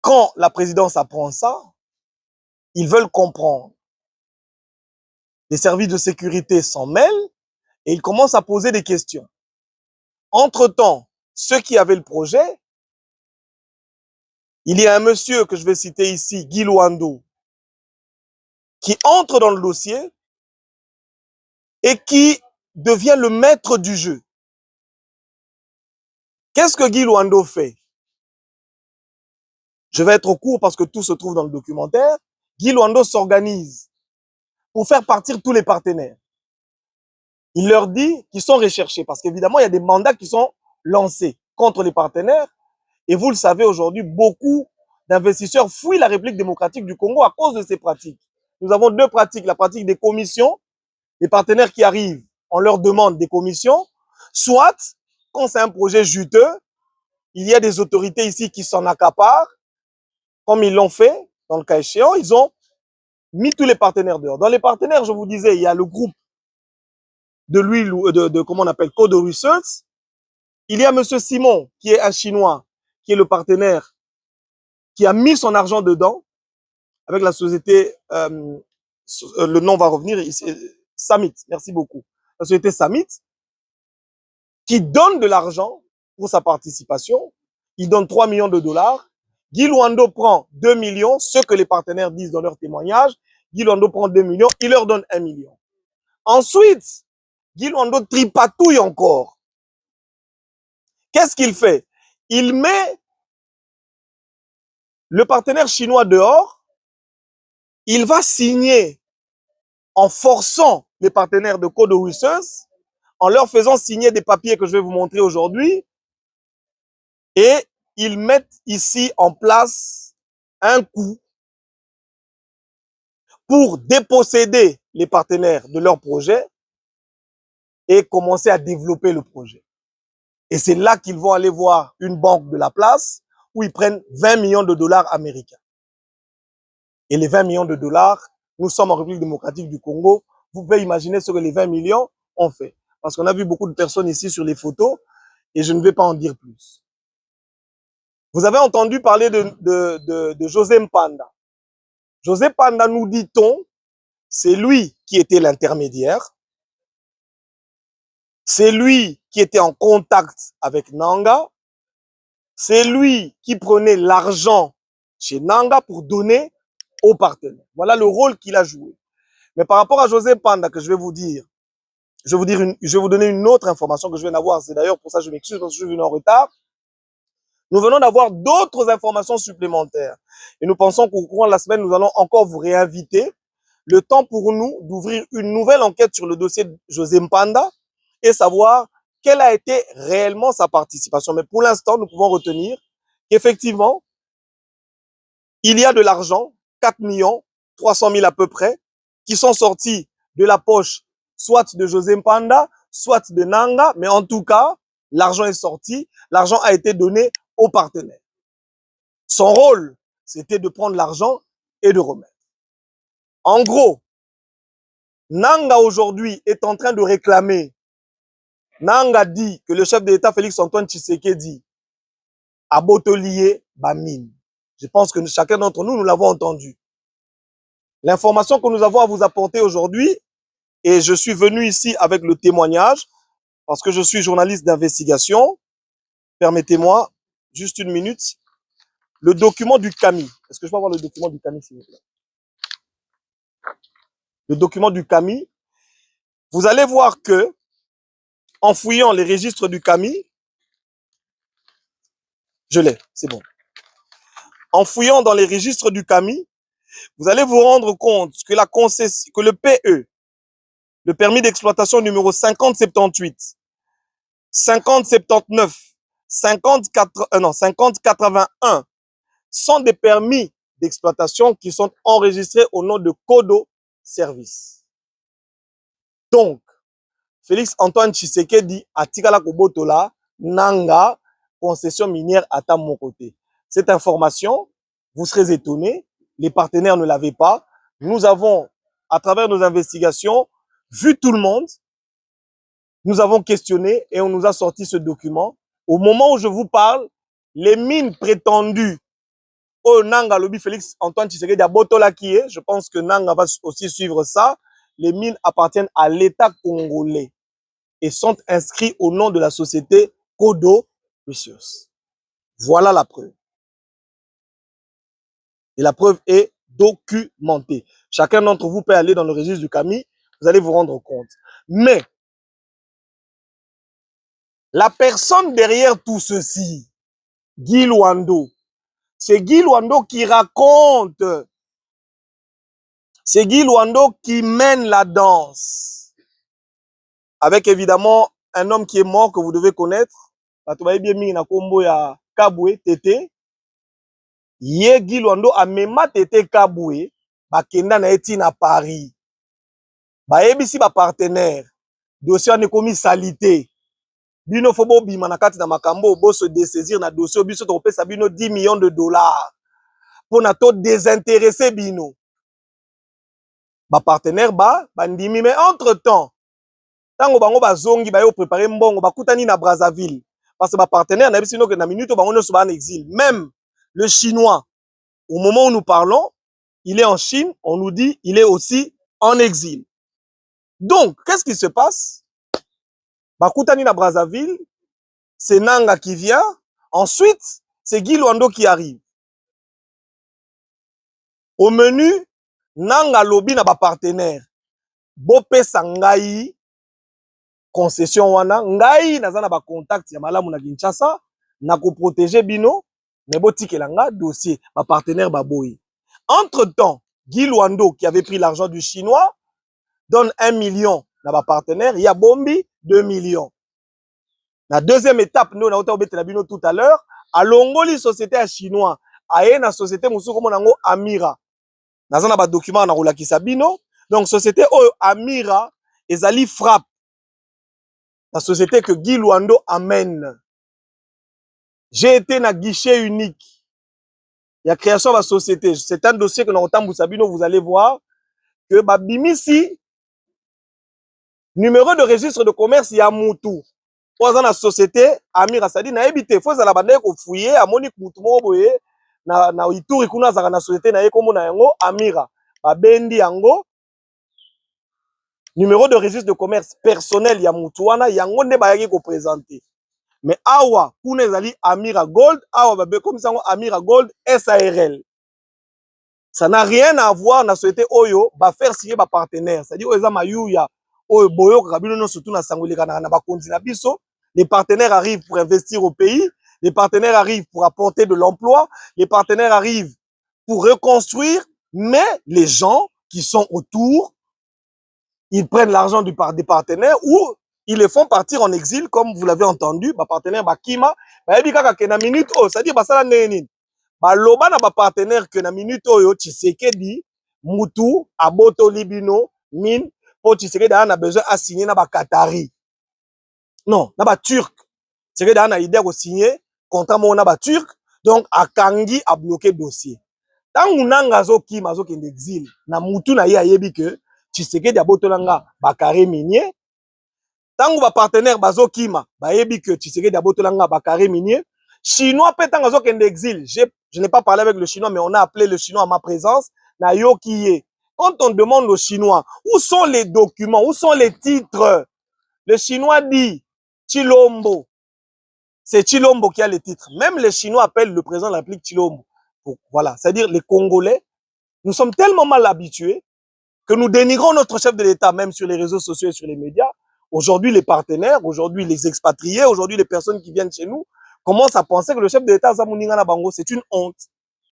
Quand la présidence apprend ça, ils veulent comprendre. Les services de sécurité s'en mêlent et ils commencent à poser des questions. Entre-temps, ceux qui avaient le projet, il y a un monsieur que je vais citer ici, Guy Luando, qui entre dans le dossier et qui devient le maître du jeu. Qu'est-ce que Guy Luando fait? Je vais être au court parce que tout se trouve dans le documentaire. Guy Luando s'organise pour faire partir tous les partenaires. Il leur dit qu'ils sont recherchés parce qu'évidemment, il y a des mandats qui sont lancés contre les partenaires. Et vous le savez aujourd'hui, beaucoup d'investisseurs fuient la République démocratique du Congo à cause de ces pratiques. Nous avons deux pratiques, la pratique des commissions, les partenaires qui arrivent, on leur demande des commissions, soit, quand c'est un projet juteux, il y a des autorités ici qui s'en accaparent, comme ils l'ont fait, dans le cas échéant, ils ont mis tous les partenaires dehors. Dans les partenaires, je vous disais, il y a le groupe de l'huile, comment on appelle, Code Research. Il y a monsieur Simon, qui est un Chinois, qui est le partenaire, qui a mis son argent dedans, avec la société, le nom va revenir, Summit, merci beaucoup. La société Summit, qui donne de l'argent pour sa participation. Il donne 3 millions de dollars. Guy Luando prend 2 millions, ce que les partenaires disent dans leur témoignage. Guy Luando prend 2 millions, il leur donne 1 million. Ensuite, Guy Luando tripatouille encore. Qu'est-ce qu'il fait? Il met le partenaire chinois dehors. Il va signer en forçant les partenaires de Code Research, en leur faisant signer des papiers que je vais vous montrer aujourd'hui. Et ils mettent ici en place un coup pour déposséder les partenaires de leur projet et commencer à développer le projet. Et c'est là qu'ils vont aller voir une banque de la place où ils prennent 20 millions de dollars américains. Et les 20 millions de dollars, nous sommes en République démocratique du Congo. Vous pouvez imaginer ce que les 20 millions ont fait. Parce qu'on a vu beaucoup de personnes ici sur les photos et je ne vais pas en dire plus. Vous avez entendu parler de José Mpanda. José Mpanda, nous dit-on, c'est lui qui était l'intermédiaire. C'est lui qui était en contact avec Nanga. C'est lui qui prenait l'argent chez Nanga pour donner aux partenaires. Voilà le rôle qu'il a joué. Mais par rapport à José Mpanda, que je vais vous dire, je vais vous donner une autre information que je viens d'avoir. C'est d'ailleurs pour ça que je m'excuse parce que je suis venu en retard. Nous venons d'avoir d'autres informations supplémentaires. Et nous pensons qu'au courant de la semaine, nous allons encore vous réinviter. Le temps pour nous d'ouvrir une nouvelle enquête sur le dossier de José Mpanda et savoir quelle a été réellement sa participation. Mais pour l'instant, nous pouvons retenir qu'effectivement, il y a de l'argent, 4 300 000 à peu près, qui sont sortis de la poche soit de José Mpanda, soit de Nanga, mais en tout cas, l'argent est sorti, l'argent a été donné aux partenaires. Son rôle, c'était de prendre l'argent et de remettre. En gros, Nanga aujourd'hui est en train de réclamer. Nanga dit que le chef de l'État Félix Antoine Tshisekedi a botolié Bamine. Je pense que chacun d'entre nous, nous l'avons entendu. L'information que nous avons à vous apporter aujourd'hui, et je suis venu ici avec le témoignage, parce que je suis journaliste d'investigation. Permettez-moi, juste une minute. Le document du CAMI. Est-ce que je peux avoir le document du CAMI, s'il vous plaît? Le document du CAMI. Vous allez voir que, en fouillant les registres du CAMI, je l'ai, c'est bon. En fouillant dans les registres du CAMI, vous allez vous rendre compte que la concession, que le PE, le permis d'exploitation numéro 5078, 5079, 5081 sont des permis d'exploitation qui sont enregistrés au nom de Kodo Service. Donc, Félix Antoine Tshisekedi atikala kobotola Nanga concession minière à mon côté. Cette information, vous serez étonnés, les partenaires ne l'avaient pas. Nous avons, à travers nos investigations, vu tout le monde. Nous avons questionné et on nous a sorti ce document. Au moment où je vous parle, les mines prétendues oh, Nanga Lobby Félix Antoine Tshisekedi a Botola qui est, je pense que Nanga va aussi suivre ça. Les mines appartiennent à l'État congolais et sont inscrits au nom de la société Kodo Precious. Voilà la preuve. Et la preuve est documentée. Chacun d'entre vous peut aller dans le registre du CAMI, vous allez vous rendre compte. Mais la personne derrière tout ceci, Guy Luando, c'est Guy Luando qui raconte. C'est Guy Luando qui mène la danse. Avec évidemment un homme qui est mort que vous devez connaître. Kabwe, Tete. Ye Guy Luando a mema Tete Kabwe. Bakenda na eti na Paris. Baebisi ba partenaire. Dossier ane komi salité. Bino fobo bima na kati na makambo bo se dessaisir na dossier biso to pesa bino 10 millions de dollars. Pour na to désintéresser bino. Ba partenaire bandimi mais entre-temps tango bango bazongi ba yo préparer mbongo bakutani na Brazzaville parce que ba partenaire na bisino que na minute bango no soba en exil. Même le chinois au moment où nous parlons, il est en Chine, on nous dit il est aussi en exil. Donc, qu'est-ce qui se passe? Bakutani na Brazzaville, c'est Nanga qui vient, ensuite, c'est Guy Luando qui arrive. Au menu, Nanga lobi na ba partenaire. Bope sangai concession wana ngai naza na ba contact ya malamu na Kinshasa na ko protéger bino mais botikela nga dossier ba partenaire ba boyi. Entre-temps, Guy Luando qui avait pris l'argent du chinois donne 1 million na ba partenaire, ya bombi 2 millions. La deuxième étape nous na otobetela bino tout à l'heure, a longoli société ya chinois, aye na société musuko mo nango Amira. Naza na ba document na rolakisa bino, donc société oyo Amira ezali frappe. La société que Guy Luando amène. J'ai été na guichet unique. Il y a création de la société. C'est un dossier que nous avons Sabino, vous allez voir que Babimisi, numéro de registre de commerce, il y a Moutou. Pour la société, Amira Sadi, na habité, faut la bande ko fouiller, à Monique Moutumo boye, na ituri kuna za na société na yeko mona yango Amira. Babendi yango. Numéro de registre de commerce personnel ya Moutouana, yango ne ba yaki ko présenter. Mais awa, kuna ezali Amira Gold, awa babe comme ça Amira Gold SARL. Ça n'a rien à voir na société oyo ba faire signer ba partenaire. C'est-à-dire oyo mayuya oyo boyo kabino no surtout na sangoleka na ba konti na biso. Les partenaires arrivent pour investir au pays, les partenaires arrivent pour apporter de l'emploi, les partenaires arrivent pour reconstruire, mais les gens qui sont autour, ils prennent l'argent des partenaires ou ils les font partir en exil, comme vous l'avez entendu, ba partenaire Bakima, ba yebi kaka ke na minute oh, c'est-à-dire basala neni. Ba loba na ba partenaire que na minute oyo Tshisekedi mutu aboto libino mine po Tshisekedi a besoin à signer na ba Qatari. Non, na ba Turc. Tshisekedi a idée ko signer contrat mo na ba Turc, donc akangi a bloqué dossier. Tangu nanga zo kima zo kende exil na mutu na ye ayebi que Tshisekedi abotolanga bakare minier. Tangu ba partenaire bazo kima bayebi que Tshisekedi abotolanga bakare minier. Chinois pe tangu zo kende exil. Je n'ai pas parlé avec le chinois mais on a appelé le chinois à ma présence na yo kiye. Quand on demande aux chinois où sont les documents, où sont les titres, le chinois dit Chilombo. C'est Chilombo qui a les titres. Même les chinois appellent le président de la République Chilombo. Voilà, c'est-à-dire les Congolais, nous sommes tellement mal habitués que nous dénigrons notre chef de l'État, même sur les réseaux sociaux et sur les médias. Aujourd'hui, les partenaires, aujourd'hui, les expatriés, aujourd'hui, les personnes qui viennent chez nous, commencent à penser que le chef de l'État, c'est une honte.